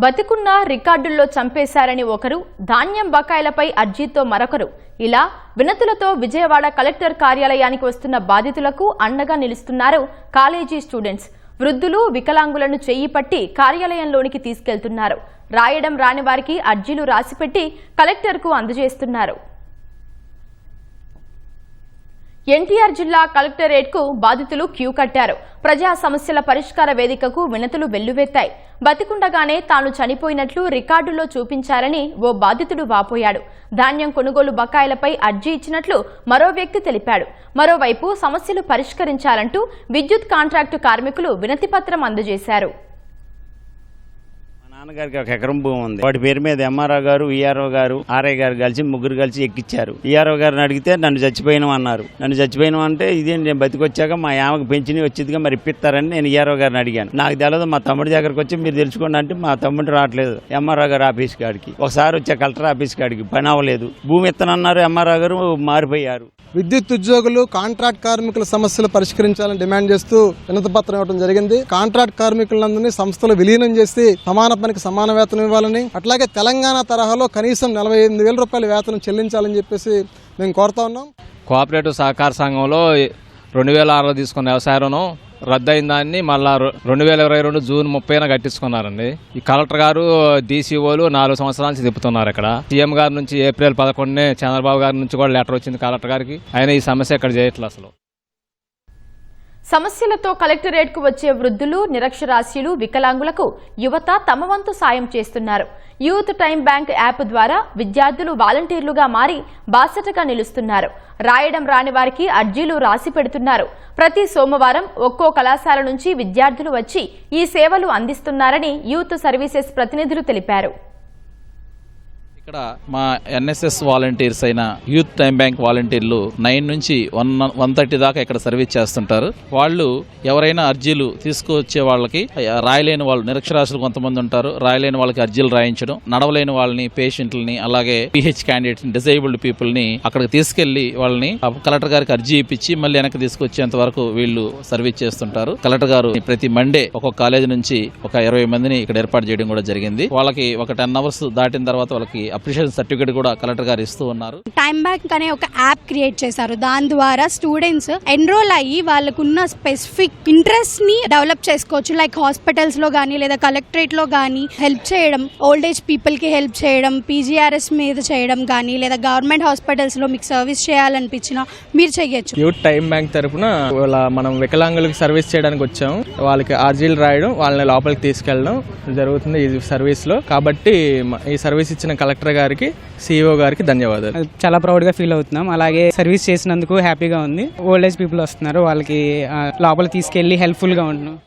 బతికున్న రికార్డుల్లో చంపేశారని ఒకరు, ధాన్యం బకాయిలపై అర్జీతో మరొకరు, ఇలా వినతులతో విజయవాడ కలెక్టర్ కార్యాలయానికి వస్తున్న బాధితులకు అండగా నిలుస్తున్నారు కాలేజీ స్టూడెంట్స్. వృద్ధులు, వికలాంగులను చెయ్యి పట్టి కార్యాలయంలోనికి తీసుకెళ్తున్నారు. రాయడం రాని వారికి అర్జీలు రాసిపెట్టి కలెక్టర్కు అందజేస్తున్నారు. ఎన్టీఆర్ జిల్లా కలెక్టరేట్కు బాధితులు క్యూ కట్టారు. ప్రజా సమస్యల పరిష్కార వేదికకు వినతులు వెల్లువెత్తాయి. బతికుండగానే తాను చనిపోయినట్లు రికార్డుల్లో చూపించారని ఓ బాధితుడు వాపోయాడు. ధాన్యం కొనుగోలు బకాయిలపై అర్జీ ఇచ్చినట్లు మరో వ్యక్తి తెలిపాడు. మరోవైపు సమస్యలు పరిష్కరించాలంటూ విద్యుత్ కాంట్రాక్టు కార్మికులు వినతిపత్రం అందజేశారు. నాన్నగారికి 1 ఎకరం భూమి ఉంది. వాటి పేరు మీద ఎంఆర్ఓ గారు, ఈఆర్ఓ గారు, ఆర్ఐ గారు కలిసి ముగ్గురు కలిసి ఎక్కిచ్చారు. ఈఆర్ఓ గారిని అడిగితే నన్ను చచ్చిపోయినాం అన్నారు. నన్ను చచ్చిపోయినాం అంటే ఇదేంటి, నేను బతికొచ్చాక మా ఆమెకు పెంచిని వచ్చిందిగా మరి ఇప్పిస్తారని నేను ఈఆర్ఓ గారిని అడిగాను. నాకు తెలియదు, మా తమ్ముడి దగ్గరకు వచ్చి మీరు తెలుసుకోండి అంటే మా తమ్ముడు రావట్లేదు ఎంఆర్ఓ గారు ఆఫీస్ కాడికి. ఒకసారి వచ్చా కలెక్టర్ ఆఫీస్ కాడికి, పని అవ్వలేదు. భూమి ఇత్తనన్నారు, ఎంఆర్ఓ గారు మారిపోయారు. విద్యుత్ ఉద్యోగులు, కాంట్రాక్ట్ కార్మికుల సమస్యలు పరిష్కరించాలని డిమాండ్ చేస్తూ వినతి పత్రం ఇవ్వడం జరిగింది. కాంట్రాక్ట్ కార్మికులందరినీ సంస్థలు విలీనం చేసి సమాన పనికి సమాన వేతనం ఇవ్వాలని, అట్లాగే తెలంగాణ తరహాలో కనీసం 48,000 రూపాయల వేతనం చెల్లించాలని చెప్పేసి మేము కోరుతా ఉన్నాం. కోఆపరేటివ్ సహకార సంఘంలో 2006లో తీసుకున్న వ్యవసాయ రుణం రద్దయిన దాన్ని మళ్ళా 2022 జూన్ 30న కట్టించుకున్నారండి. ఈ కలెక్టర్ గారు, డీసీఓలు 4 సంవత్సరాల నుంచి తిప్పుతున్నారు. ఇక్కడ సీఎం గారి నుంచి ఏప్రిల్ 11నే చంద్రబాబు గారి నుంచి కూడా లెటర్ వచ్చింది కలెక్టర్ గారికి. ఆయన ఈ సమస్య ఇక్కడ చేయట్లేదు. అసలు సమస్యలతో కలెక్టరేట్కు వచ్చే వృద్ధులు, నిరక్షరాస్యులు, వికలాంగులకు యువత తమ వంతు సాయం చేస్తున్నారు. యూత్ టైమ్ బ్యాంక్ యాప్ ద్వారా విద్యార్థులు వాలంటీర్లుగా మారి బాసటగా నిలుస్తున్నారు. రాయడం రాని వారికి అర్జీలు రాసి పెడుతున్నారు. ప్రతి సోమవారం ఒక్కో కళాశాల నుంచి విద్యార్థులు వచ్చి ఈ సేవలు అందిస్తున్నారని యూత్ సర్వీసెస్ ప్రతినిధులు తెలిపారు. ఇక్కడ మా ఎన్ఎస్ఎస్ వాలంటీర్స్ అయిన యూత్ టైమ్ బ్యాంక్ వాలంటీర్లు 9 నుంచి 1:30 దాకా ఇక్కడ సర్వీస్ చేస్తుంటారు. వాళ్ళు ఎవరైనా అర్జీలు తీసుకువచ్చే వాళ్ళకి, రాయలేని వాళ్ళు, నిరక్షరాస్యులు కొంతమంది ఉంటారు, రాయలేని వాళ్ళకి అర్జీలు రాయించడం, నడవలేని వాళ్ళని, పేషెంట్లని, అలాగే పిహెచ్ క్యాండిడేట్స్, డిజేబుల్డ్ పీపుల్ ని అక్కడికి తీసుకెళ్లి వాళ్ళని కలెక్టర్ గారికి అర్జీ ఇప్పించి మళ్ళీ వెనక్కి తీసుకొచ్చేంత వరకు వీళ్ళు సర్వీస్ చేస్తుంటారు. కలెక్టర్ గారు ప్రతి మండే ఒక్కొక్క కాలేజీ నుంచి ఒక 20 మందిని ఇక్కడ ఏర్పాటు చేయడం కూడా జరిగింది. వాళ్ళకి ఒక 10 అవర్స్ దాటిన తర్వాత వాళ్ళకి అప్రిషియేషన్ సర్టిఫికేట్ కూడా కలెక్టర్ గారు ఇస్తూ ఉన్నారు. టైమ్ బ్యాంక్ అనే ఒక యాప్ క్రియేట్ చేశారు. దాని ద్వారా స్టూడెంట్స్ ఎన్రోల్ అయ్యి వాళ్ళకున్న స్పెసిఫిక్ ఇంట్రెస్ట్ ని డెవలప్ చేసుకోవచ్చు. లైక్ హాస్పిటల్స్ లో గానీ లేదా కలెక్టరేట్ లో గానీ హెల్ప్ చేయడం, ఓల్డ్ ఏజ్ పీపుల్ కి హెల్ప్ చేయడం, పీజీఆర్ఎస్ మీద చేయడం గానీ, లేదా గవర్నమెంట్ హాస్పిటల్స్ లో మీకు సర్వీస్ చేయాలనిపించినా మీరు చేయొచ్చు. యూత్ టైమ్ బ్యాంక్ తరఫున మనం వికలాంగులకు సర్వీస్ చేయడానికి వచ్చాము. వాళ్ళకి అర్జీలు రాయడం, వాళ్ళని లోపలికి తీసుకెళ్ళడం జరుగుతుంది ఈ సర్వీస్ లో. కాబట్టి ఈ సర్వీస్ ఇచ్చిన కలెక్టర్ గారికి, సిఇఓ గారికి ధన్యవాదాలు. చాలా ప్రౌడ్ గా ఫీల్ అవుతున్నాం. అలాగే సర్వీస్ చేసినందుకు హ్యాపీగా ఉంది. ఓల్డ్ ఏజ్ పీపుల్ వస్తున్నారు, వాళ్ళకి లోపల తీసుకెళ్లి హెల్ప్ఫుల్ గా ఉంటున్నాం.